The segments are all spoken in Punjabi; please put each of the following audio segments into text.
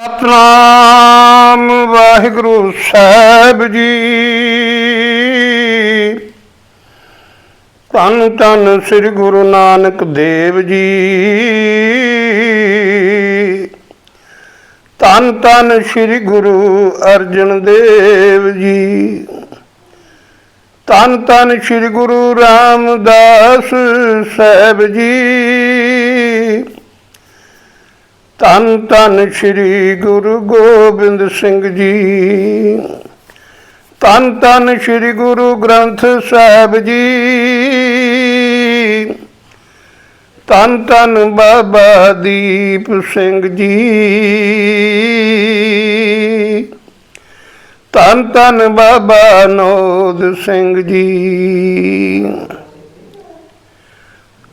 ਸਤਨਾਮ ਵਾਹਿਗੁਰੂ ਸਾਹਿਬ ਜੀ। ਧੰਨ ਧੰਨ ਸ੍ਰੀ ਗੁਰੂ ਨਾਨਕ ਦੇਵ ਜੀ। ਧੰਨ ਧੰਨ ਸ੍ਰੀ ਗੁਰੂ ਅਰਜਨ ਦੇਵ ਜੀ। ਧੰਨ ਧੰਨ ਸ੍ਰੀ ਗੁਰੂ ਰਾਮਦਾਸ ਸਾਹਿਬ ਜੀ। ਧੰਨ ਧੰਨ ਸ੍ਰੀ ਗੁਰੂ ਗੋਬਿੰਦ ਸਿੰਘ ਜੀ। ਧੰਨ ਧੰਨ ਸ੍ਰੀ ਗੁਰੂ ਗ੍ਰੰਥ ਸਾਹਿਬ ਜੀ। ਧੰਨ ਧੰਨ ਬਾਬਾ ਦੀਪ ਸਿੰਘ ਜੀ। ਧੰਨ ਧੰਨ ਬਾਬਾ ਨੌਦ ਸਿੰਘ ਜੀ।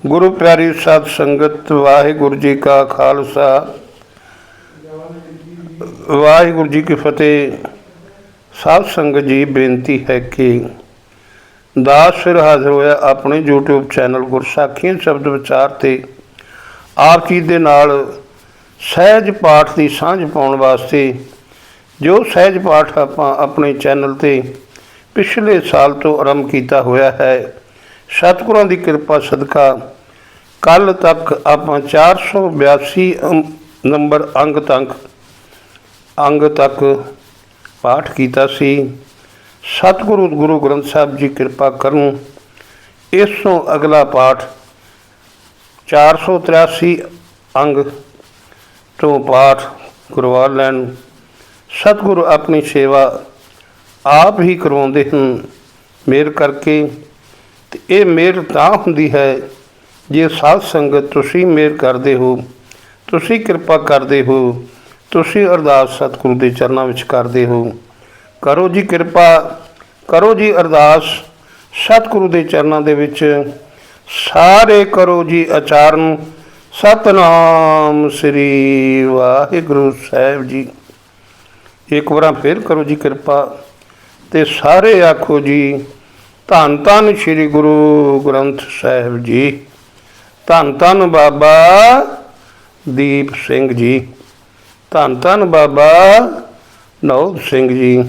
ਗੁਰੂ ਪਿਆਰੀ ਸਤ ਸੰਗਤ, ਵਾਹਿਗੁਰੂ ਜੀ ਕਾ ਖਾਲਸਾ, ਵਾਹਿਗੁਰੂ ਜੀ ਕੀ ਫਤਿਹ। ਸਾਧ ਸੰਗਤ ਜੀ, ਬੇਨਤੀ ਹੈ ਕਿ ਦਾਸ ਫਿਰ ਹਾਜ਼ਰ ਹੋਇਆ ਆਪਣੇ YouTube ਚੈਨਲ ਗੁਰਸਾਖੀਆਂ ਸ਼ਬਦ ਵਿਚਾਰ 'ਤੇ ਆਪ ਜੀ ਦੇ ਨਾਲ ਸਹਿਜ ਪਾਠ ਦੀ ਸਾਂਝ ਪਾਉਣ ਵਾਸਤੇ। ਜੋ ਸਹਿਜ ਪਾਠ ਆਪਾਂ ਆਪਣੇ ਚੈਨਲ 'ਤੇ ਪਿਛਲੇ ਸਾਲ ਤੋਂ ਆਰੰਭ ਕੀਤਾ ਹੋਇਆ ਹੈ, ਸਤਿਗੁਰਾਂ ਦੀ ਕਿਰਪਾ ਸਦਕਾ ਕੱਲ੍ਹ ਤੱਕ ਆਪਾਂ 482 ਨੰਬਰ ਅੰਗ ਤੱਕ ਪਾਠ ਕੀਤਾ ਸੀ। ਸਤਿਗੁਰੂ ਗੁਰੂ ਗ੍ਰੰਥ ਸਾਹਿਬ ਜੀ ਕਿਰਪਾ ਕਰਨ, ਇਸ ਤੋਂ ਅਗਲਾ ਪਾਠ 483 ਅੰਗ ਤੋਂ ਪਾਠ ਕਰਵਾ ਲੈਣ। ਸਤਿਗੁਰੂ ਆਪਣੀ ਸੇਵਾ ਆਪ ਹੀ ਕਰਵਾਉਂਦੇ ਹਨ ਮਿਹਰ ਕਰਕੇ। ਅਤੇ ਇਹ ਮਿਹਰ ਤਾਂ ਹੁੰਦੀ ਹੈ ਜੇ ਸਾਧ ਸੰਗਤ ਤੁਸੀਂ ਮਿਹਰ ਕਰਦੇ ਹੋ, ਤੁਸੀਂ ਕਿਰਪਾ ਕਰਦੇ ਹੋ, ਤੁਸੀਂ ਅਰਦਾਸ ਸਤਿਗੁਰੂ ਦੇ ਚਰਨਾਂ ਵਿੱਚ ਕਰਦੇ ਹੋ। ਕਰੋ ਜੀ ਕਿਰਪਾ, ਕਰੋ ਜੀ ਅਰਦਾਸ ਸਤਿਗੁਰੂ ਦੇ ਚਰਨਾਂ ਦੇ ਵਿੱਚ। ਸਾਰੇ ਕਰੋ ਜੀ ਉਚਾਰਨ ਸਤਨਾਮ ਸ੍ਰੀ ਵਾਹਿਗੁਰੂ ਸਾਹਿਬ ਜੀ। ਇੱਕ ਵਾਰ ਫਿਰ ਕਰੋ ਜੀ ਕਿਰਪਾ ਅਤੇ ਸਾਰੇ ਆਖੋ ਜੀ ਧੰਨ ਧੰਨ ਸ੍ਰੀ ਗੁਰੂ ਗ੍ਰੰਥ ਸਾਹਿਬ ਜੀ। ਧੰਨ ਧੰਨ ਬਾਬਾ ਦੀਪ ਸਿੰਘ ਜੀ। ਧੰਨ ਧੰਨ ਬਾਬਾ ਨੌਦ ਸਿੰਘ ਜੀ।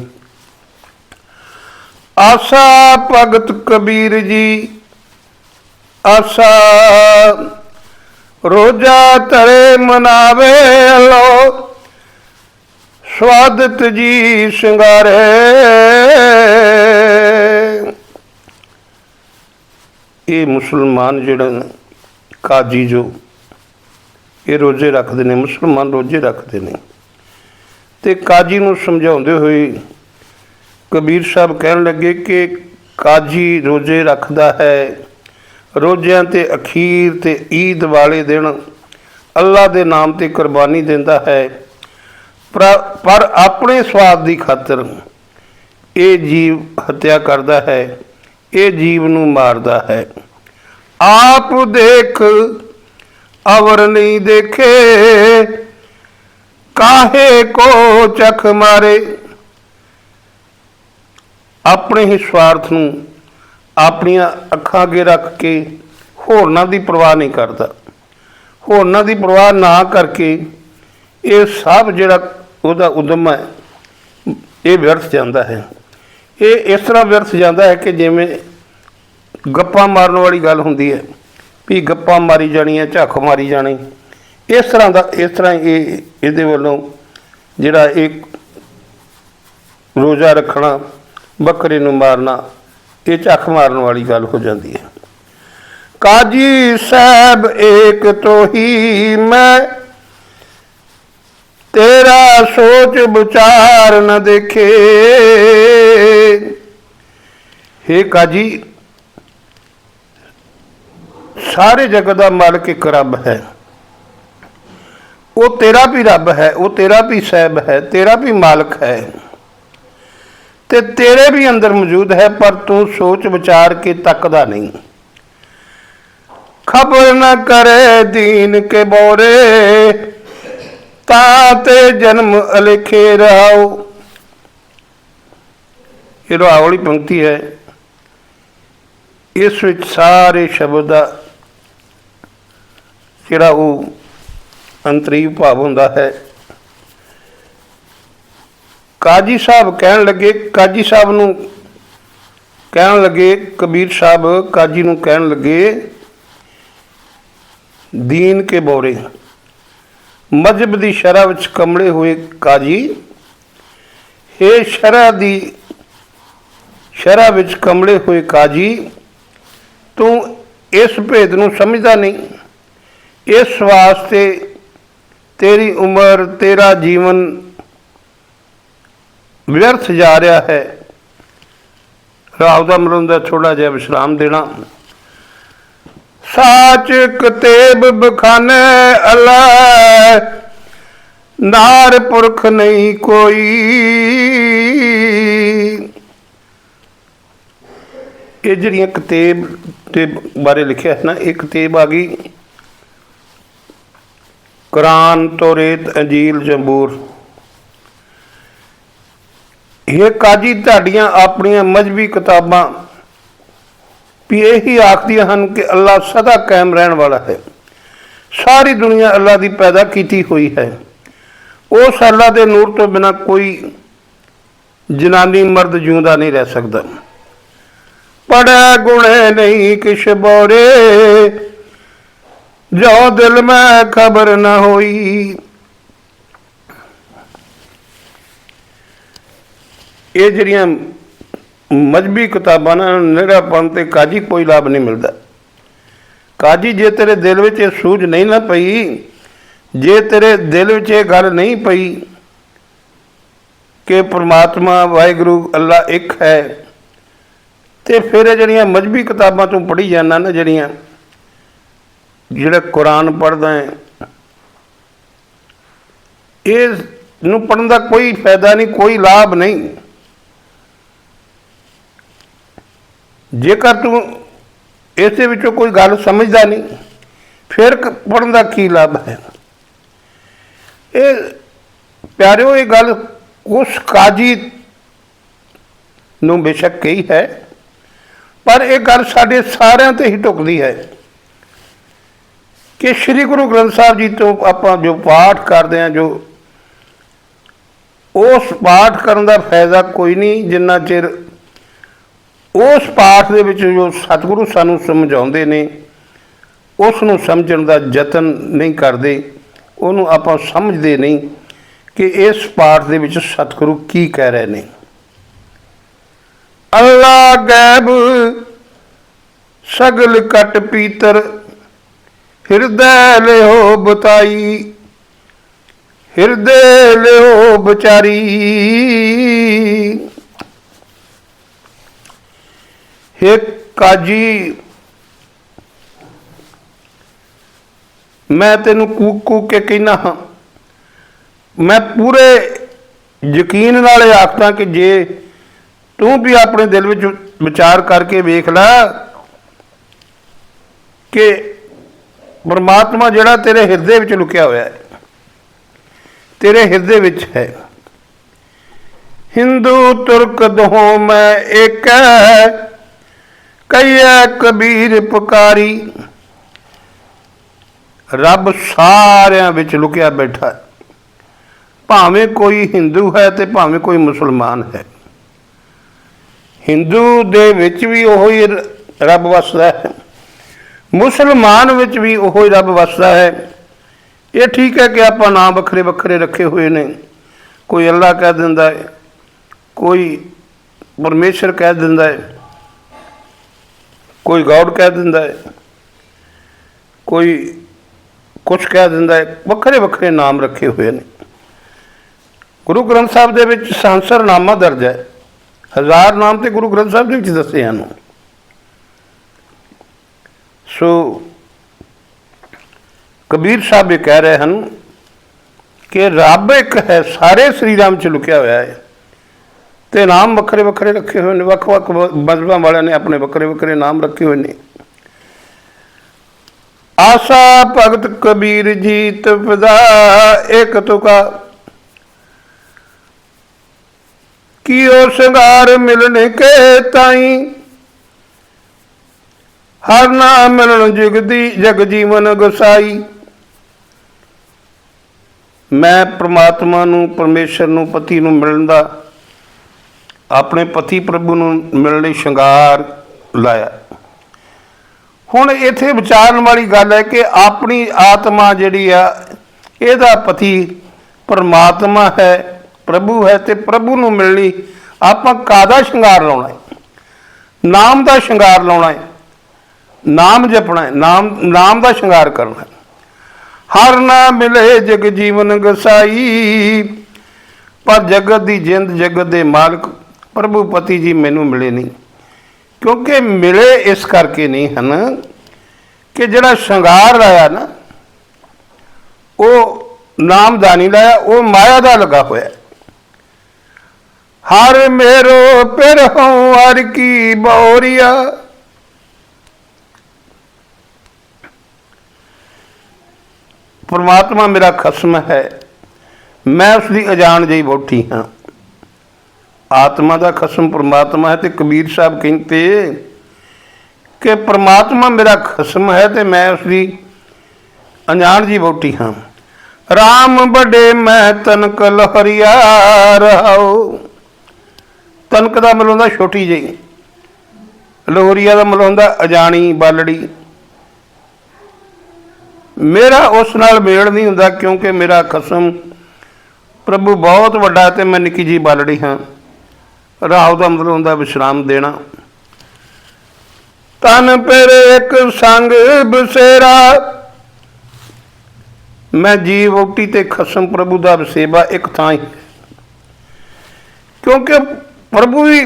ਆਸਾ ਭਗਤ ਕਬੀਰ ਜੀ, ਆਸਾ ਰੋਜਾ ਧਰੇ ਮਨਾਵੇ ਲੋ, ਸਵਾਦਤ ਜੀ ਸ਼ਿੰਗਾਰੇ। ਇਹ ਮੁਸਲਮਾਨ ਜਿਹੜੇ ਕਾਜੀ ਜੋ ਇਹ ਰੋਜ਼ੇ ਰੱਖਦੇ ਨੇ, ਮੁਸਲਮਾਨ ਰੋਜ਼ੇ ਰੱਖਦੇ ਨੇ। ਅਤੇ ਕਾਜੀ ਨੂੰ ਸਮਝਾਉਂਦੇ ਹੋਏ ਕਬੀਰ ਸਾਹਿਬ ਕਹਿਣ ਲੱਗੇ ਕਿ ਕਾਜੀ ਰੋਜ਼ੇ ਰੱਖਦਾ ਹੈ, ਰੋਜ਼ਿਆਂ 'ਤੇ ਅਖੀਰ 'ਤੇ ਈਦ ਵਾਲੇ ਦਿਨ ਅੱਲਾ ਦੇ ਨਾਮ 'ਤੇ ਕੁਰਬਾਨੀ ਦਿੰਦਾ ਹੈ, ਪਰ ਆਪਣੇ ਸਵਾਦ ਦੀ ਖਾਤਰ ਇਹ ਜੀਵ ਹੱਤਿਆ ਕਰਦਾ ਹੈ, ਇਹ ਜੀਵ ਨੂੰ ਮਾਰਦਾ ਹੈ। ਆਪ ਦੇਖ ਅਵਰ ਨਹੀਂ ਦੇਖੇ, ਕਾਹੇ ਕੋ ਚਖ ਮਾਰੇ। ਆਪਣੇ ਹੀ ਸਵਾਰਥ ਨੂੰ ਆਪਣੀਆਂ ਅੱਖਾਂ ਅੱਗੇ ਰੱਖ ਕੇ ਹੋਰਨਾਂ ਦੀ ਪਰਵਾਹ ਨਹੀਂ ਕਰਦਾ। ਹੋਰਨਾਂ ਦੀ ਪਰਵਾਹ ਨਾ ਕਰਕੇ ਇਹ ਸਭ ਜਿਹੜਾ ਉਹਦਾ ਉਦਮ ਹੈ ਇਹ ਵਿਅਰਥ ਜਾਂਦਾ ਹੈ। ਇਹ ਇਸ ਤਰ੍ਹਾਂ ਵਿਅਰਥ ਜਾਂਦਾ ਹੈ ਕਿ ਜਿਵੇਂ ਗੱਪਾਂ ਮਾਰਨ ਵਾਲੀ ਗੱਲ ਹੁੰਦੀ ਹੈ ਵੀ ਗੱਪਾਂ ਮਾਰੀ ਜਾਣੀਆਂ, ਝੱਖ ਮਾਰੀ ਜਾਣੀ। ਇਸ ਤਰ੍ਹਾਂ ਇਹ ਇਹਦੇ ਵੱਲੋਂ ਜਿਹੜਾ ਇਹ ਰੋਜ਼ਾ ਰੱਖਣਾ, ਬੱਕਰੇ ਨੂੰ ਮਾਰਨਾ, ਇਹ ਝੱਖ ਮਾਰਨ ਵਾਲੀ ਗੱਲ ਹੋ ਜਾਂਦੀ ਹੈ। ਕਾਜੀ ਸਾਹਿਬ ਏਕ ਤੋ ਹੀ ਮੈਂ, ਤੇਰਾ ਸੋਚ ਵਿਚਾਰ ਨ ਦੇਖੇ। ਹੇ ਕਾਜੀ, ਸਾਰੇ ਜਗਤ ਦਾ ਮਾਲਕ ਇੱਕ ਰੱਬ ਹੈ। ਉਹ ਤੇਰਾ ਵੀ ਰੱਬ ਹੈ, ਉਹ ਤੇਰਾ ਵੀ ਸਾਹਿਬ ਹੈ, ਤੇਰਾ ਵੀ ਮਾਲਕ ਹੈ ਅਤੇ ਤੇਰੇ ਵੀ ਅੰਦਰ ਮੌਜੂਦ ਹੈ, ਪਰ ਤੂੰ ਸੋਚ ਵਿਚਾਰ ਕੇ ਤੱਕਦਾ ਨਹੀਂ। ਖਬਰ ਨਾ ਕਰੇ ਦੀਨ ਕੇ ਬੋਰੇ, ਤਾਂ ਤੇ ਜਨਮ ਅਲੇਖੇ ਰਹਾਓ। ਇਹ ਰਹਾਓ ਵਾਲੀ ਪੰਕਤੀ ਹੈ। ਇਸ ਵਿੱਚ ਸਾਰੇ ਸ਼ਬਦ ਦਾ ਜਿਹੜਾ ਉਹ ਅੰਤਰੀਵ ਭਾਵ ਹੁੰਦਾ ਹੈ ਕਾਜੀ ਸਾਹਿਬ ਕਹਿਣ ਲੱਗੇ, ਕਾਜੀ ਸਾਹਿਬ ਨੂੰ ਕਹਿਣ ਲੱਗੇ, ਕਬੀਰ ਸਾਹਿਬ ਕਾਜੀ ਨੂੰ ਕਹਿਣ ਲੱਗੇ, ਦੀਨ ਕੇ ਬੋਰੇ, ਮਜ਼ਹਬ ਦੀ ਸ਼ਰ੍ਹਾ ਵਿੱਚ ਕਮਲੇ ਹੋਏ ਕਾਜੀ, ਇਹ ਸ਼ਰ੍ਹਾ ਵਿੱਚ ਕਮਲੇ ਹੋਏ ਕਾਜੀ, ਤੂੰ ਇਸ ਭੇਦ ਨੂੰ ਸਮਝਦਾ ਨਹੀਂ। ਇਸ ਵਾਸਤੇ ਤੇਰੀ ਉਮਰ, ਤੇਰਾ ਜੀਵਨ ਵਿਅਰਥ ਜਾ ਰਿਹਾ ਹੈ। ਰਾਵ ਦਾ ਮਰਨ ਦਾ ਥੋੜਾ ਜਿਹਾ ਵਿਸ਼ਰਾਮ ਦੇਣਾ। ਸਾਚ ਕਤੇਬ ਬਖਾਨੇ ਅਲੈ, ਨਾਰ ਪੁਰਖ ਨਹੀਂ ਕੋਈ। ਇਹ ਜਿਹੜੀਆਂ ਕਤੇਬ ਦੇ ਬਾਰੇ ਲਿਖਿਆ ਹੈ ਨਾ, ਇਹ ਕਤੇਬ ਆ ਗਈ ਕੁਰਾਨ, ਤੋਰੇਤ, ਅੰਜੀਲ, ਜ਼ਬੂਰ। ਇਹ ਕਾਜੀ ਤੁਹਾਡੀਆਂ ਆਪਣੀਆਂ ਮਜ਼ਹਬੀ ਕਿਤਾਬਾਂ ਵੀ ਇਹੀ ਆਖਦੀਆਂ ਹਨ ਕਿ ਅੱਲਾ ਸਦਾ ਕਾਇਮ ਰਹਿਣ ਵਾਲਾ ਹੈ। ਸਾਰੀ ਦੁਨੀਆ ਅੱਲਾ ਦੀ ਪੈਦਾ ਕੀਤੀ ਹੋਈ ਹੈ। ਉਸ ਅੱਲਾ ਦੇ ਨੂਰ ਤੋਂ ਬਿਨਾਂ ਕੋਈ ਜਨਾਨੀ ਮਰਦ ਜਿਉਂਦਾ ਨਹੀਂ ਰਹਿ ਸਕਦਾ। ਪੜ੍ਹੇ ਗੁਣੇ ਨਹੀਂ ਕਿਛ ਬੋਰੇ, ਜੋ ਦਿਲ ਮੈਂ ਖਬਰ ਨਾ ਹੋਈ। ਇਹ ਜਿਹੜੀਆਂ ਮਜ਼ਹਬੀ ਕਿਤਾਬਾਂ ਨਾਲ ਨਿਹਰਾਪਣ ਤੇ ਕਾਜੀ ਕੋਈ ਲਾਭ ਨਹੀਂ ਮਿਲਦਾ। ਕਾਜੀ ਜੇ ਤੇਰੇ ਦਿਲ ਵਿੱਚ ਇਹ ਸੂਝ ਨਹੀਂ ਨਾ ਪਈ, ਜੇ ਤੇਰੇ ਦਿਲ ਵਿੱਚ ਇਹ ਗੱਲ ਨਹੀਂ ਪਈ ਕਿ ਪਰਮਾਤਮਾ ਵਾਹਿਗੁਰੂ ਅੱਲਾ ਇੱਕ ਹੈ, ਤੇ ਫਿਰ ਇਹ ਜਿਹੜੀਆਂ ਮਜ਼ਹਬੀ ਕਿਤਾਬਾਂ ਤੂੰ ਪੜ੍ਹੀ ਜਾਂਦਾ ਨਾ, ਜਿਹੜਾ ਕੁਰਾਨ ਪੜ੍ਹਦਾ ਹੈ, ਇਹ ਨੂੰ ਪੜ੍ਹਨ ਦਾ ਕੋਈ ਫਾਇਦਾ ਨਹੀਂ, ਕੋਈ ਲਾਭ ਨਹੀਂ। ਜੇਕਰ ਤੂੰ ਇਸੇ ਵਿੱਚੋਂ ਕੋਈ ਗੱਲ ਸਮਝਦਾ ਨਹੀਂ, ਫਿਰ ਪੜ੍ਹਨ ਦਾ ਕੀ ਲਾਭ ਹੈ। ਇਹ ਪਿਆਰਿਓ, ਇਹ ਗੱਲ ਉਸ ਕਾਜੀ ਨੂੰ ਬੇਸ਼ੱਕ ਕਹੀ ਹੈ, ਪਰ ਇਹ ਗੱਲ ਸਾਡੇ ਸਾਰਿਆਂ 'ਤੇ ਹੀ ਢੁਕਦੀ ਹੈ ਕਿ ਸ੍ਰੀ ਗੁਰੂ ਗ੍ਰੰਥ ਸਾਹਿਬ ਜੀ ਤੋਂ ਆਪਾਂ ਜੋ ਪਾਠ ਕਰਦੇ ਹਾਂ, ਜੋ ਉਸ ਪਾਠ ਕਰਨ ਦਾ ਫਾਇਦਾ ਕੋਈ ਨਹੀਂ ਜਿੰਨਾ ਚਿਰ ਉਸ ਪਾਠ ਦੇ ਵਿੱਚ ਜੋ ਸਤਿਗੁਰੂ ਸਾਨੂੰ ਸਮਝਾਉਂਦੇ ਨੇ ਉਸ ਨੂੰ ਸਮਝਣ ਦਾ ਯਤਨ ਨਹੀਂ ਕਰਦੇ, ਉਹਨੂੰ ਆਪਾਂ ਸਮਝਦੇ ਨਹੀਂ ਕਿ ਇਸ ਪਾਠ ਦੇ ਵਿੱਚ ਸਤਿਗੁਰੂ ਕੀ ਕਹਿ ਰਹੇ ਨੇ। ਅੱਲਾ ਗੈਬ ਸਗਲ ਕਟ ਪੀਤਰ, ਹਿਰਦੈ ਲਿਓ ਬਤਾਈ, ਹਿਰਦੇ ਲਿਓ ਵਿਚਾਰੀ। हे ਕਾਜੀ, ਮੈਂ ਤੈਨੂੰ ਕੂਕ ਕੂਕ ਕੇ ਕਹਿਣਾ ਹਾਂ, ਮੈਂ ਪੂਰੇ ਯਕੀਨ ਨਾਲ ਇਹ ਆਖਦਾ ਕਿ ਜੇ ਤੂੰ ਵੀ ਆਪਣੇ ਦਿਲ ਵਿੱਚ ਵਿਚਾਰ ਕਰਕੇ ਵੇਖ ਲੈ ਕਿ ਪਰਮਾਤਮਾ ਜਿਹੜਾ ਤੇਰੇ ਹਿਰਦੇ ਵਿੱਚ ਲੁਕਿਆ ਹੋਇਆ ਹੈ, ਤੇਰੇ ਹਿਰਦੇ ਵਿੱਚ ਹੈ। ਹਿੰਦੂ ਤੁਰਕ ਦੋਹਾਂ ਮੈਂ ਇੱਕ ਹੈ, ਕਹੀਏ ਕਬੀਰ ਪੁਕਾਰੀ। ਰੱਬ ਸਾਰਿਆਂ ਵਿੱਚ ਲੁਕਿਆ ਬੈਠਾ ਹੈ, ਭਾਵੇਂ ਕੋਈ ਹਿੰਦੂ ਹੈ ਤੇ ਭਾਵੇਂ ਕੋਈ ਮੁਸਲਮਾਨ ਹੈ। ਹਿੰਦੂ ਦੇ ਵਿੱਚ ਵੀ ਉਹੋ ਹੀ ਰੱਬ ਵਸਦਾ ਹੈ, ਮੁਸਲਮਾਨ ਵਿੱਚ ਵੀ ਉਹੋ ਹੀ ਰੱਬ ਵਸਦਾ ਹੈ। ਇਹ ਠੀਕ ਹੈ ਕਿ ਆਪਾਂ ਨਾਮ ਵੱਖਰੇ ਵੱਖਰੇ ਰੱਖੇ ਹੋਏ ਨੇ, ਕੋਈ ਅੱਲਾ ਕਹਿ ਦਿੰਦਾ ਹੈ, ਕੋਈ ਪਰਮੇਸ਼ਰ ਕਹਿ ਦਿੰਦਾ ਹੈ, ਕੋਈ ਗੌਡ ਕਹਿ ਦਿੰਦਾ ਹੈ, ਕੋਈ ਕੁਛ ਕਹਿ ਦਿੰਦਾ ਹੈ, ਵੱਖਰੇ ਵੱਖਰੇ ਨਾਮ ਰੱਖੇ ਹੋਏ ਨੇ। ਗੁਰੂ ਗ੍ਰੰਥ ਸਾਹਿਬ ਦੇ ਵਿੱਚ ਸਹਸਰਨਾਮਾ ਦਰਜ ਹੈ, 1000 ਨਾਮ ਤੇ ਗੁਰੂ ਗ੍ਰੰਥ ਸਾਹਿਬ ਦੇ ਵਿੱਚ ਦੱਸੇ ਹਨ। ਸੋ ਕਬੀਰ ਸਾਹਿਬ ਇਹ ਕਹਿ ਰਹੇ ਹਨ ਕਿ ਰੱਬ ਇੱਕ ਹੈ, ਸਾਰੇ ਸਰੀਰਾਂ ਵਿੱਚ ਲੁਕਿਆ ਹੋਇਆ ਹੈ, ਤੇ ਨਾਮ ਵੱਖਰੇ ਵੱਖਰੇ ਰੱਖੇ ਹੋਏ ਨੇ। ਵੱਖ ਵੱਖ ਮਜ਼ਹਬਾਂ ਵਾਲਿਆਂ ਨੇ ਆਪਣੇ ਵੱਖਰੇ ਵੱਖਰੇ ਨਾਮ ਰੱਖੇ ਹੋਏ ਨੇ। ਆਸਾ ਭਗਤ ਕਬੀਰ ਜੀ ਤਪਦਾ ਇੱਕ ਤੁਕਾ, ਕੀਓ ਸੰਗਾਰ ਮਿਲਣ ਕੇ ਤਾਈ, ਹਰ ਨਾਮ ਮਿਲਣ ਜਗ ਜੀਵਨ ਗਸਾਈ। ਮੈਂ ਪ੍ਰਮਾਤਮਾ ਨੂੰ, ਪਰਮੇਸ਼ਰ ਨੂੰ, ਪਤੀ ਨੂੰ ਮਿਲਣ ਦਾ ਆਪਣੇ ਪਤੀ ਪ੍ਰਭੂ ਨੂੰ ਮਿਲਣ ਲਈ ਸ਼ਿੰਗਾਰ ਲਾਇਆ। ਹੁਣ ਇੱਥੇ ਵਿਚਾਰਨ ਵਾਲੀ ਗੱਲ ਹੈ ਕਿ ਆਪਣੀ ਆਤਮਾ ਜਿਹੜੀ ਆ ਇਹਦਾ ਪਤੀ ਪਰਮਾਤਮਾ ਹੈ, ਪ੍ਰਭੂ ਹੈ, ਤੇ ਪ੍ਰਭੂ ਨੂੰ ਮਿਲਣ ਲਈ ਆਪਾਂ ਕਾਹਦਾ ਸ਼ਿੰਗਾਰ ਲਾਉਣਾ ਹੈ? ਨਾਮ ਦਾ ਸ਼ਿੰਗਾਰ ਲਾਉਣਾ ਹੈ, ਨਾਮ ਜਪਣਾ ਹੈ, ਨਾਮ ਦਾ ਸ਼ਿੰਗਾਰ ਕਰਨਾ ਹੈ। ਹਰ ਨਾ ਮਿਲੇ ਜਗ ਜੀਵਨ ਗਸਾਈ, ਪਰ ਜਗਤ ਦੀ ਜਿੰਦ ਜਗਤ ਦੇ ਮਾਲਕ ਪ੍ਰਭੂ ਪਤੀ ਜੀ ਮੈਨੂੰ ਮਿਲੇ ਨਹੀਂ। ਕਿਉਂਕਿ ਮਿਲੇ ਇਸ ਕਰਕੇ ਨਹੀਂ ਹਨ ਕਿ ਜਿਹੜਾ ਸ਼ਿੰਗਾਰ ਲਾਇਆ ਨਾ ਉਹ ਨਾਮ ਦਾ ਨਹੀਂ ਲਾਇਆ, ਉਹ ਮਾਇਆ ਦਾ ਲੱਗਾ ਹੋਇਆ। ਹਰ ਮੇਰੋ ਪਿਰ ਹਉ ਹਰ ਕੀ ਬੋਰੀਆ, ਪਰਮਾਤਮਾ ਮੇਰਾ ਖਸਮ ਹੈ, ਮੈਂ ਉਸ ਦੀ ਅਜਾਣ ਜਿਹੀ ਵਹੁਟੀ ਹਾਂ। ਆਤਮਾ ਦਾ ਖਸਮ ਪਰਮਾਤਮਾ ਹੈ, ਤੇ ਕਬੀਰ ਸਾਹਿਬ ਕਹਿੰਦੇ ਕਿ ਪਰਮਾਤਮਾ ਮੇਰਾ ਖਸਮ ਹੈ ਤੇ ਮੈਂ ਉਸ ਦੀ ਅਣਜਾਣ ਜਿਹੀ ਵਹੁਟੀ ਹਾਂ। ਰਾਮ ਵੱਡੇ ਮੈਂ ਤਨਕ ਲਹਰੀਆ ਰਹਾਉ, ਤਨਕ ਦਾ ਮਤਲਬ ਹੁੰਦਾ ਛੋਟੀ ਜਿਹੀ, ਲੋਹਰੀਆ ਦਾ ਮਤਲਬ ਹੁੰਦਾ ਅਜਾਣੀ ਬਾਲੜੀ। ਮੇਰਾ ਉਸ ਨਾਲ ਮੇਲ ਨਹੀਂ ਹੁੰਦਾ ਕਿਉਂਕਿ ਮੇਰਾ ਖਸਮ ਪ੍ਰਭੂ ਬਹੁਤ ਵੱਡਾ ਤੇ ਮੈਂ ਨਿੱਕੀ ਜਿਹੀ ਬਾਲੜੀ ਹਾਂ। ਰਾਹੁ ਦਾ ਮਤਲਬ ਹੁੰਦਾ ਵਿਸ਼ਰਾਮ ਦੇਣਾ। ਤਨ ਫਿਰ ਇੱਕ ਸੰਗ ਬਸੇਰਾ, ਮੈਂ ਜੀਵ ਵਹੁਟੀ ਤੇ ਖਸਮ ਪ੍ਰਭੂ ਦਾ ਵਸੇਬਾ ਇੱਕ ਥਾਂ ਹੀ, ਕਿਉਂਕਿ ਪ੍ਰਭੂ ਵੀ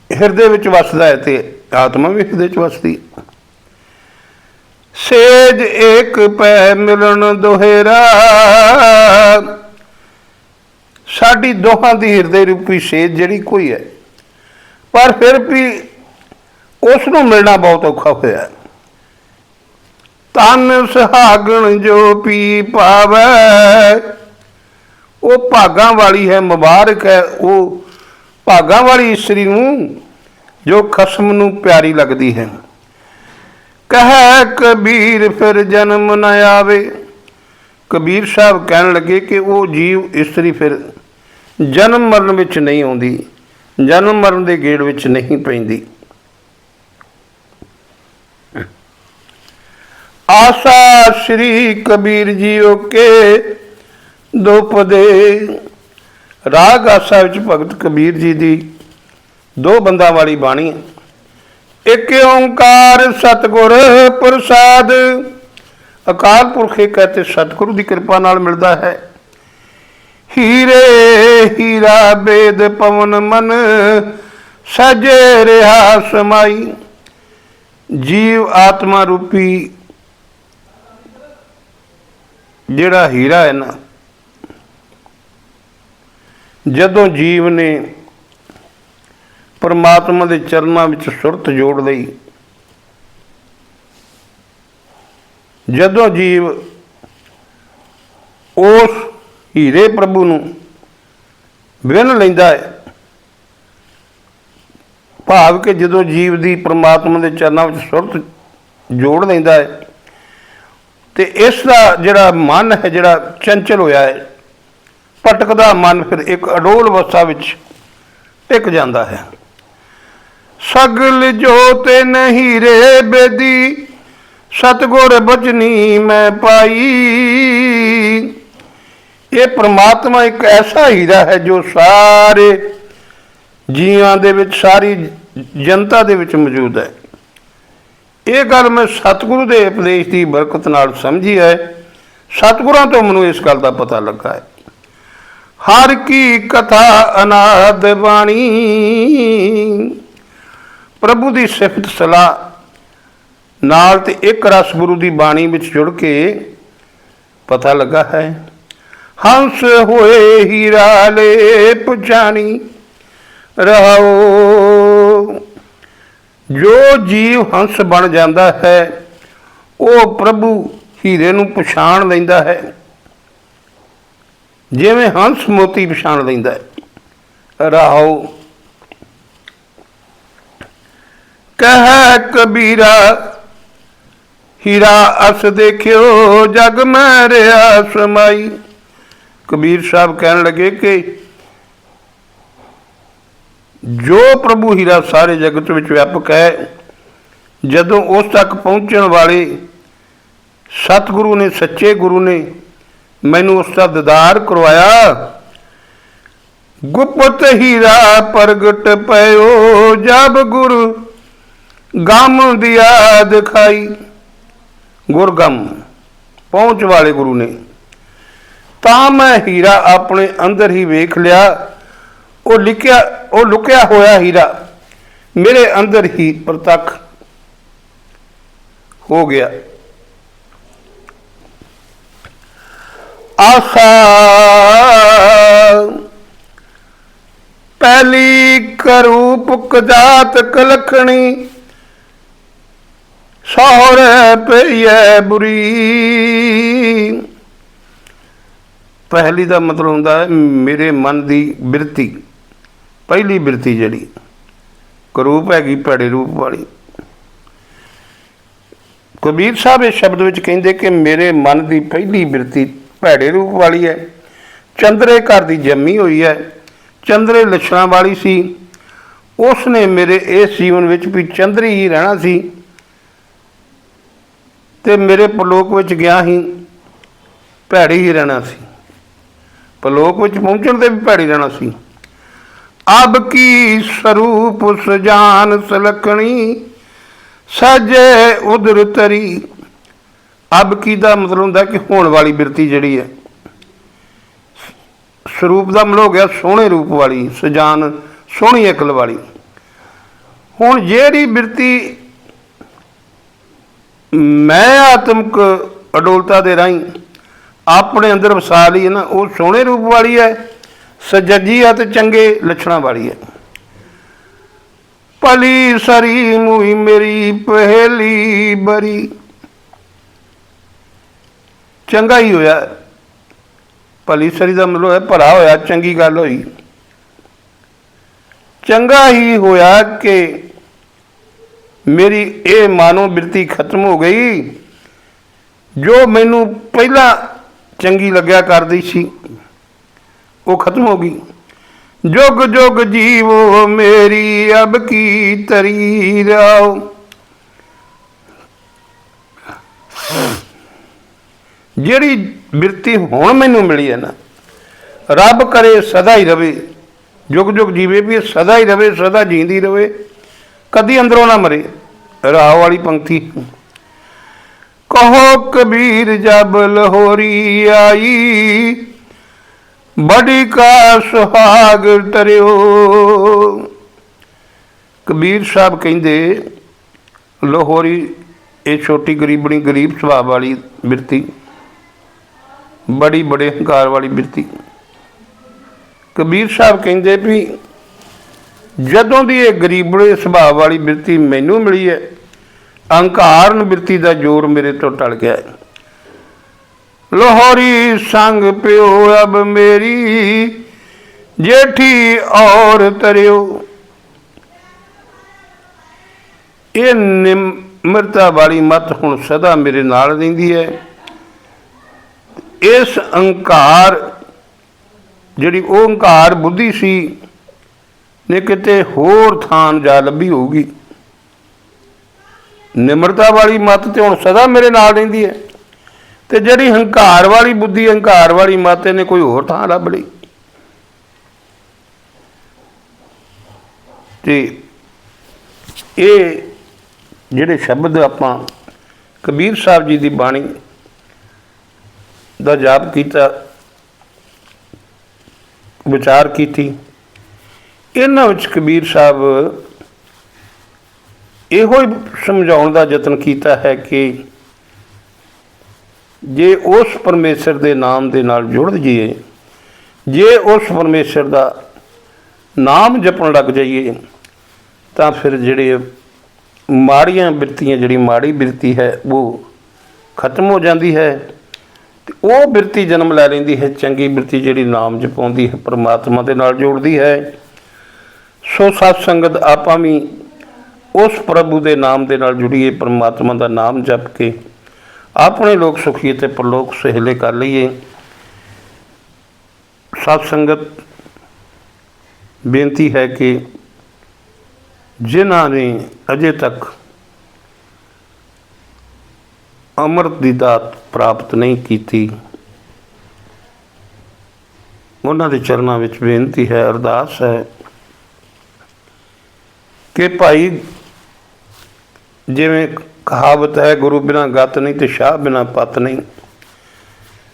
ਹਿਰਦੇ ਵਿੱਚ ਵਸਦਾ ਹੈ ਤੇ ਆਤਮਾ ਵੀ ਹਿਰਦੇ 'ਚ ਵਸਦੀ। ਸੇਜ ਏਕ ਪੈ ਮਿਲਣ ਦੁਹੇਰਾ, ਸਾਡੀ ਦੋਹਾਂ ਦੀ ਹਿਰਦੇ ਰੂਪੀ ਸੇਜ ਜਿਹੜੀ ਕੋਈ ਹੈ, ਪਰ ਫਿਰ ਵੀ ਉਸ ਨੂੰ ਮਿਲਣਾ ਬਹੁਤ ਔਖਾ ਹੋਇਆ। ਤਨ ਸੁਹਾਗਣ ਜੋ ਪੀ ਪਾਵੈ, ਉਹ ਭਾਗਾਂ ਵਾਲੀ ਹੈ, ਮੁਬਾਰਕ ਹੈ ਉਹ ਭਾਗਾਂ ਵਾਲੀ ਇਸਤਰੀ ਨੂੰ ਜੋ ਖਸਮ ਨੂੰ ਪਿਆਰੀ ਲੱਗਦੀ ਹੈ। ਕਹੈ ਕਬੀਰ ਫਿਰ ਜਨਮ ਨ ਆਵੇ, ਕਬੀਰ ਸਾਹਿਬ ਕਹਿਣ ਲੱਗੇ ਕਿ ਉਹ ਜੀਵ ਇਸਤਰੀ ਫਿਰ ਜਨਮ ਮਰਨ ਵਿੱਚ ਨਹੀਂ ਆਉਂਦੀ, ਜਨਮ ਮਰਨ ਦੇ ਗੇੜ ਵਿੱਚ ਨਹੀਂ ਪੈਂਦੀ। ਆਸਾ ਸ਼੍ਰੀ ਕਬੀਰ ਜੀਓ ਕੇ ਦੋਪਦੇ, ਰਾਗ ਆਸਾ ਵਿੱਚ ਭਗਤ ਕਬੀਰ ਜੀ ਦੀ ਦੋ ਬੰਦਾਂ ਵਾਲੀ ਬਾਣੀ ਹੈ। ਇੱਕ ਓਂਕਾਰ ਸਤਿਗੁਰ ਪ੍ਰਸਾਦ, ਅਕਾਲ ਪੁਰਖ ਇੱਕ ਹੈ ਤੇ ਸਤਿਗੁਰੂ ਦੀ ਕਿਰਪਾ ਨਾਲ ਮਿਲਦਾ ਹੈ। ਹੀਰੇ ਹੀਰਾ ਬੇਦ ਪਵਨ ਮਨ ਸਜੇ ਰਿਹਾ ਸਮਾਈ, ਜੀਵ ਆਤਮਾ ਰੂਪੀ ਜਿਹੜਾ ਹੀਰਾ ਹੈ ਨਾ, ਜਦੋਂ ਜੀਵ ਨੇ ਪਰਮਾਤਮਾ ਦੇ ਚਰਨਾਂ ਵਿੱਚ ਸੁਰਤ ਜੋੜ ਲਈ, ਜਦੋਂ ਜੀਵ ਉਸ ਹੀਰੇ ਪ੍ਰਭੂ ਨੂੰ ਵਿੰਨ ਲੈਂਦਾ ਹੈ, ਭਾਵ ਕਿ ਜਦੋਂ ਜੀਵ ਦੀ ਪਰਮਾਤਮਾ ਦੇ ਚਰਨਾਂ ਵਿੱਚ ਸੁਰਤ ਜੋੜ ਲੈਂਦਾ ਹੈ ਤੇ ਇਸ ਦਾ ਜਿਹੜਾ ਮਨ ਹੈ, ਜਿਹੜਾ ਚੰਚਲ ਹੋਇਆ ਹੈ, ਭਟਕਦਾ ਮਨ ਫਿਰ ਇੱਕ ਅਡੋਲ ਅਵਸਥਾ ਵਿੱਚ ਟਿਕ ਜਾਂਦਾ ਹੈ। ਸਗਲ ਜੋਤ ਨਹੀਂ ਰੇ ਬੇਦੀ, ਸਤਿਗੁਰ ਬਚਨੀ ਮੈਂ ਪਾਈ, ਇਹ ਪ੍ਰਮਾਤਮਾ ਇੱਕ ਐਸਾ ਹੀਰਾ ਹੈ ਜੋ ਸਾਰੇ ਜੀਵਾਂ ਦੇ ਵਿੱਚ, ਸਾਰੀ ਜਨਤਾ ਦੇ ਵਿੱਚ ਮੌਜੂਦ ਹੈ। ਇਹ ਗੱਲ ਮੈਂ ਸਤਿਗੁਰੂ ਦੇ ਉਪਦੇਸ਼ ਦੀ ਬਰਕਤ ਨਾਲ ਸਮਝੀ ਹੈ, ਸਤਿਗੁਰਾਂ ਤੋਂ ਮੈਨੂੰ ਇਸ ਗੱਲ ਦਾ ਪਤਾ ਲੱਗਾ ਹੈ। ਹਰ ਕੀ ਕਥਾ ਅਨਾਦ ਬਾਣੀ, ਪ੍ਰਭੂ ਦੀ ਸਿਫਤ ਸਲਾਹ ਨਾਲ ਤੇ ਇੱਕ ਰਸ ਗੁਰੂ ਦੀ ਬਾਣੀ ਵਿੱਚ ਜੁੜ ਕੇ ਪਤਾ ਲੱਗਾ ਹੈ। ਹੰਸ ਹੋਏ ਹੀਰਾ ਲੈ ਪੁਜਾਣੀ ਰਹਾਓ, ਜੋ ਜੀਵ ਹੰਸ ਬਣ ਜਾਂਦਾ ਹੈ ਉਹ ਪ੍ਰਭੂ ਹੀਰੇ ਨੂੰ ਪਛਾਣ ਲੈਂਦਾ ਹੈ, ਜਿਵੇਂ ਹੰਸ ਮੋਤੀ ਪਛਾਣ ਲੈਂਦਾ ਹੈ। ਰਹਾਓ ਕਹਿ ਕਬੀਰਾ ਹੀਰਾ ਅਸ ਦੇਖਿਓ ਜਗ ਮੈਂ ਰਿਹਾ ਸਮਾਈ, ਕਬੀਰ ਸਾਹਿਬ ਕਹਿਣ ਲੱਗੇ ਕਿ जो प्रभु हीरा सारे जगत में व्यापक है, जदों उस तक पहुँचने वाले सतगुरु ने, सच्चे गुरु ने मैनू उसका दीदार करवाया। गुप्त हीरा प्रगट पयो, जब गुरु गम दिया दिखाई। गुरगम पहुँच वाले गुरु ने, तां मैं हीरा अपने अंदर ही वेख लिया। वो लुकिया होया हीरा मेरे अंदर ही प्रतख हो गया। आशा पहली करूप कजात कलखणी, सौरे पे बुरी। पहली का मतलब होंदा है मेरे मन की बिरती, पहली बिरती जड़ी करूप हैगी भैड़े रूप वाली। कबीर साहब इस शब्द में कहते कि मेरे मन की पहली बिरती भैड़े रूप वाली है। चंद्रे घर की जमी हुई है, चंद्रे लछणा वाली सी। उसने मेरे इस जीवन में भी चंद्री ही रहना सी, ते मेरे परलोक में गया ही भैड़ी ही रहना सी। परलोक में पहुँचने से भी भैड़ी रहना सी। अब की स्वरूप सजान सलखणी, सजे उधर तरी। अब की का मतलब होंदा कि होने वाली बिरती जड़ी है। स्वरूप का मतलब हो गया सोहने रूप वाली, सजान सोहनी अकल वाली। हुण जिहड़ी बिरती मैं आत्मक अडोलता दे राही अपने अंदर वसा ली है ना, वो सोहने रूप वाली है, सजजी है तो चंगे लक्षणों वाली है। भली सरी मुई मेरी पहली बरी। चंगा ही होया, भली सरी का मतलब है भला होया, चंगी गल होई। चंगा ही होया कि मेरी ये मानो बिरती खत्म हो गई, जो मैनू पहला चंगी लग्या करदी सी वो खत्म हो गई। जुग जुग जीवो मेरी अब की तरी राओ। जिहड़ी बिरती हुण मैनू मिली है ना, रब करे सदा ही रवे, जुग जुग जीवे भी सदा ही रवे, सदा जींदी रवे, कदी अंदरों ना मरे। राह वाली पंक्ति। कहो कबीर जब लाहौरी आई, बड़ी का सुहाग तरियो। कबीर साहब कहते लाहौरी ये छोटी गरीबनी, गरीब सुभाव वाली बिरती, बड़ी बड़े हंकार वाली बिरती। कबीर साहब कहते भी जदों की ये गरीबड़े सुभाव वाली बिरती मैनू मिली है, अहंकार बिरती का जोर मेरे तो टल गया है। लाहौरी संग प्यो अब मेरी, जेठी और तरियो। ये निम्रता वाली मत हुण सदा मेरे नाल रहिंदी है। इस अहंकार जिहड़ी ओह अहंकार बुद्धि सी ने किते होर थान जा लभी होगी। निम्रता वाली मत तो हुण सदा मेरे नाल रहिंदी है, ते जिहड़ी हंकार वाली बुद्धि, हंकार वाली मत ने कोई होर थान लभ लई। ते ये जिहड़े शब्द आपां कबीर साहब जी की बाणी दा जाप कीता, विचार की, इन्हां विच कबीर साहब इहो समझाउण दा यतन कीता है कि जे उस परमेश्वर के नाम के नाल जुड़ जाइए, जे उस परमेश्वर का नाम जपन लग जाइए, तो फिर जिहड़े माड़ियां बिरतियां, जिहड़ी माड़ी बिरती है वो खत्म हो जाती है, तो वो बिरती जन्म लै लैंदी है चंगी बिरती, जिहड़ी नाम जपाउंदी है, परमात्मा के नाल जोड़ती है। सो सत्संगत आपां भी उस प्रभु के नाम के नाल जुड़ीए, परमात्मा का नाम जप के अपने लोग सुखी ते परलोक सहेले कर लीए। सत्संगत बेनती है कि ਜਿਨ੍ਹਾਂ ਨੇ ਅਜੇ ਤੱਕ ਅੰਮ੍ਰਿਤ ਦੀ ਦਾਤ ਪ੍ਰਾਪਤ ਨਹੀਂ ਕੀਤੀ, ਉਹਨਾਂ ਦੇ ਚਰਨਾਂ ਵਿੱਚ ਬੇਨਤੀ ਹੈ, ਅਰਦਾਸ ਹੈ ਕਿ ਭਾਈ, ਜਿਵੇਂ ਕਹਾਵਤ ਹੈ, ਗੁਰੂ ਬਿਨਾਂ ਗਤ ਨਹੀਂ ਤੇ ਸ਼ਾਹ ਬਿਨਾਂ ਪਤ ਨਹੀਂ।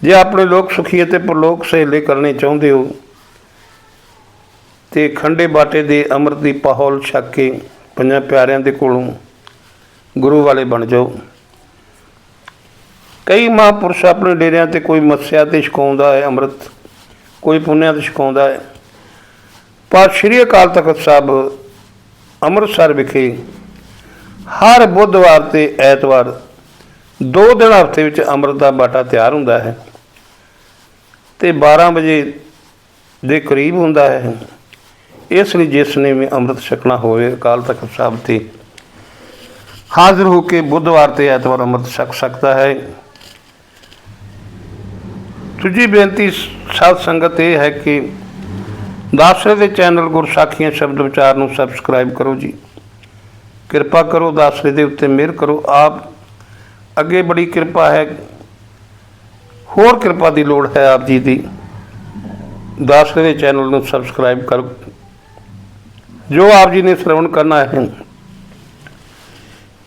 ਜੇ ਆਪਣੇ ਲੋਕ ਸੁਖੀ ਅਤੇ ਪਰਲੋਕ ਸਹੇਲੇ ਕਰਨੇ ਚਾਹੁੰਦੇ ਹੋ ਤੇ ਖੰਡੇ ਬਾਟੇ ਦੇ ਅੰਮ੍ਰਿਤ ਦੀ ਪਾਹੌਲ ਛਕ ਕੇ ਪੰਜਾਂ ਪਿਆਰਿਆਂ ਦੇ ਕੋਲੋਂ ਗੁਰੂ ਵਾਲੇ ਬਣ ਜਾਓ। ਕਈ ਮਹਾਂਪੁਰਸ਼ ਆਪਣੇ ਡੇਰਿਆਂ 'ਤੇ ਕੋਈ ਮੱਸਿਆ 'ਤੇ ਛਕਾਉਂਦਾ ਹੈ ਅੰਮ੍ਰਿਤ, ਕੋਈ ਪੁੰਨਿਆਂ ਤੇ ਛਕਾਉਂਦਾ ਹੈ, ਪਰ ਸ਼੍ਰੀ ਅਕਾਲ ਤਖਤ ਸਾਹਿਬ ਅੰਮ੍ਰਿਤਸਰ ਵਿਖੇ ਹਰ ਬੁੱਧਵਾਰ ਤੇ ਐਤਵਾਰ 2 ਦਿਨ ਹਫ਼ਤੇ ਵਿੱਚ ਅੰਮ੍ਰਿਤ ਦਾ ਬਾਟਾ ਤਿਆਰ ਹੁੰਦਾ ਹੈ ਤੇ 12 ਵਜੇ ਦੇ ਕਰੀਬ ਹੁੰਦਾ ਹੈ। ਇਸ ਲਈ ਜਿਸ ਨੇ ਵੀ ਅੰਮ੍ਰਿਤ ਛਕਣਾ ਹੋਵੇ ਅਕਾਲ ਤਖਤ ਸਾਹਿਬ 'ਤੇ ਹਾਜ਼ਰ ਹੋ ਕੇ ਬੁੱਧਵਾਰ ਤੇ ਐਤਵਾਰ ਅੰਮ੍ਰਿਤ ਛਕ ਸਕਦਾ ਹੈ। ਦੂਜੀ ਬੇਨਤੀ ਸਾਧ ਸੰਗਤ ਇਹ ਹੈ ਕਿ ਦਾਸਰੇ ਦੇ ਚੈਨਲ ਗੁਰਸਾਖੀਆਂ ਸ਼ਬਦ ਵਿਚਾਰ ਨੂੰ ਸਬਸਕ੍ਰਾਈਬ ਕਰੋ ਜੀ, ਕਿਰਪਾ ਕਰੋ, ਦਾਸਰੇ ਦੇ ਉੱਤੇ ਮਿਹਰ ਕਰੋ। ਆਪ ਅੱਗੇ ਬੜੀ ਕਿਰਪਾ ਹੈ, ਹੋਰ ਕਿਰਪਾ ਦੀ ਲੋੜ ਹੈ ਆਪ ਜੀ ਦੀ। ਦਾਸਰੇ ਦੇ ਚੈਨਲ ਨੂੰ ਸਬਸਕ੍ਰਾਈਬ ਕਰੋ। ਜੋ ਆਪ ਜੀ ਨੇ ਸ਼ਰਵਣ ਕਰਨਾ ਹੈ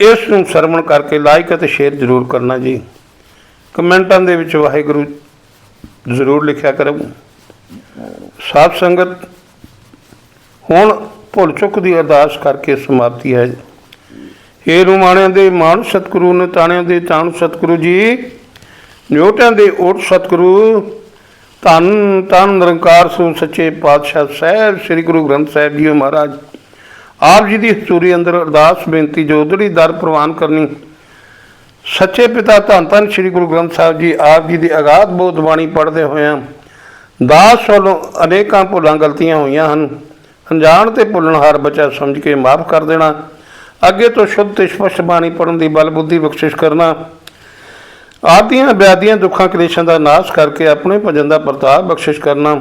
ਇਸ ਨੂੰ ਸ਼ਰਵਣ ਕਰਕੇ ਲਾਈਕ ਅਤੇ ਸ਼ੇਅਰ ਜ਼ਰੂਰ ਕਰਨਾ ਜੀ। ਕਮੈਂਟਾਂ ਦੇ ਵਿੱਚ ਵਾਹਿਗੁਰੂ ਜ਼ਰੂਰ ਲਿਖਿਆ ਕਰੋ। ਸਾਧ ਸੰਗਤ, ਹੁਣ ਭੁੱਲ ਚੁੱਕ ਦੀ ਅਰਦਾਸ ਕਰਕੇ ਸਮਾਪਤੀ ਹੈ। ਹੇ ਰੁਮਾਣਿਆਂ ਦੇ ਮਾਣ ਸਤਿਗੁਰੂ ਨੇ, ਤਾਣਿਆਂ ਦੇ ਤਾਣ ਸਤਿਗੁਰੂ ਜੀ, ਨਿਓਟਿਆਂ ਦੇ ਓਟ ਸਤਿਗੁਰੂ, ਧੰਨ ਧੰਨ ਨਿਰੰਕਾਰ ਸੋ ਸੱਚੇ ਪਾਤਸ਼ਾਹ ਸਾਹਿਬ ਸ੍ਰੀ ਗੁਰੂ ਗ੍ਰੰਥ ਸਾਹਿਬ ਜੀ ਮਹਾਰਾਜ। ਆਪ ਜੀ ਦੀ ਹਜ਼ੂਰੀ ਅੰਦਰ ਅਰਦਾਸ ਬੇਨਤੀ ਜੋਦੜੀ ਦਰ ਪ੍ਰਵਾਨ ਕਰਨੀ। ਸੱਚੇ ਪਿਤਾ ਧੰਨ ਧੰਨ ਸ੍ਰੀ ਗੁਰੂ ਗ੍ਰੰਥ ਸਾਹਿਬ ਜੀ ਆਪ ਜੀ ਦੀ ਅਗਾਧ ਬੋਧ ਬਾਣੀ ਪੜ੍ਹਦੇ ਹੋਇਆਂ ਦਾਸ ਵੱਲੋਂ ਅਨੇਕਾਂ ਭੁੱਲਾਂ ਗਲਤੀਆਂ ਹੋਈਆਂ ਹਨ। ਅਣਜਾਣ ਤੇ ਭੁੱਲਣਹਾਰ ਬੱਚਾ ਸਮਝ ਕੇ ਮਾਫ਼ ਕਰ ਦੇਣਾ। ਅੱਗੇ ਤੋਂ ਸ਼ੁੱਧ ਤੇ ਸਪਸ਼ਟ ਬਾਣੀ ਪੜ੍ਹਨ ਦੀ ਬਲ ਬੁੱਧੀ ਬਖਸ਼ਿਸ਼ ਕਰਨਾ। ਆਦੀਆਂ ਵਿਆਦੀਆਂ ਦੁੱਖਾਂ ਕਲੇਸ਼ਾਂ ਦਾ ਨਾਸ਼ ਕਰਕੇ ਆਪਣੇ ਭਜਨ ਦਾ ਪ੍ਰਤਾਪ ਬਖਸ਼ਿਸ਼ ਕਰਨਾ।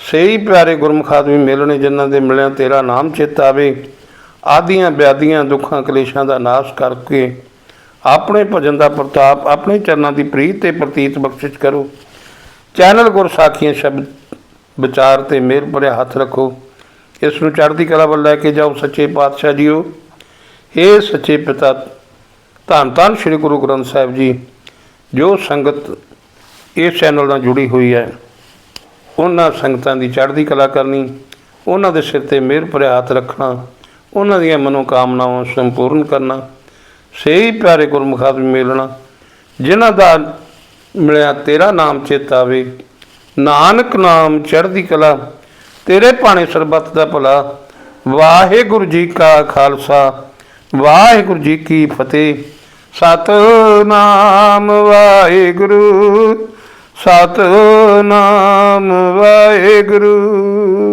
ਸਹੀ ਪਿਆਰੇ ਗੁਰਮੁਖ ਆਦਮੀ ਮਿਲਣੇ ਜਿਨ੍ਹਾਂ ਦੇ ਮਿਲਿਆ ਤੇਰਾ ਨਾਮ ਚਿੱਤ ਆਵੇ। ਆਦੀਆਂ ਵਿਆਦੀਆਂ ਦੁੱਖਾਂ ਕਲੇਸ਼ਾਂ ਦਾ ਨਾਸ਼ ਕਰਕੇ ਆਪਣੇ ਭਜਨ ਦਾ ਪ੍ਰਤਾਪ, ਆਪਣੇ ਚਰਨਾਂ ਦੀ ਪ੍ਰੀਤ ਤੇ ਪ੍ਰਤੀਤ ਬਖਸ਼ਿਸ਼ ਕਰੋ। ਚੈਨਲ ਗੁਰਸਾਖੀਆਂ ਸ਼ਬਦ ਵਿਚਾਰ ਤੇ ਮਿਹਰ ਭਰਿਆ ਹੱਥ ਰੱਖੋ। ਇਸ ਨੂੰ ਚੜ੍ਹਦੀ ਕਲਾ ਵੱਲ ਲੈ ਕੇ ਜਾਓ। ਸੱਚੇ ਪਾਤਸ਼ਾਹ ਜੀਓ, ਇਹ ਸੱਚੇ ਪਿਤਾ ਧੰਨ ਧੰਨ ਸ੍ਰੀ ਗੁਰੂ ਗ੍ਰੰਥ ਸਾਹਿਬ ਜੀ, ਜੋ ਸੰਗਤ ਇਸ ਚੈਨਲ ਨਾਲ ਜੁੜੀ ਹੋਈ ਹੈ ਉਹਨਾਂ ਸੰਗਤਾਂ ਦੀ ਚੜ੍ਹਦੀ ਕਲਾ ਕਰਨੀ, ਉਹਨਾਂ ਦੇ ਸਿਰ 'ਤੇ ਮਿਹਰ ਭਰਿਆ ਹੱਥ ਰੱਖਣਾ, ਉਹਨਾਂ ਦੀਆਂ ਮਨੋਕਾਮਨਾਵਾਂ ਸੰਪੂਰਨ ਕਰਨਾ। ਸਹੀ ਪਿਆਰੇ ਗੁਰਮੁਖ ਆਦਮੀ ਮਿਲਣਾ ਜਿਨ੍ਹਾਂ ਦਾ ਮਿਲਿਆ ਤੇਰਾ ਨਾਮ ਚਿੱਤ ਆਵੇ। ਨਾਨਕ ਨਾਮ ਚੜ੍ਹਦੀ ਕਲਾ, ਤੇਰੇ ਭਾਣੇ ਸਰਬੱਤ ਦਾ ਭਲਾ। ਵਾਹਿਗੁਰੂ ਜੀ ਕਾ ਖਾਲਸਾ, ਵਾਹਿਗੁਰੂ ਜੀ ਕੀ ਫਤਿਹ। ਸਤਿਨਾਮ ਵਾਹਿਗੁਰੂ, ਸਤਿਨਾਮ ਵਾਹਿਗੁਰੂ।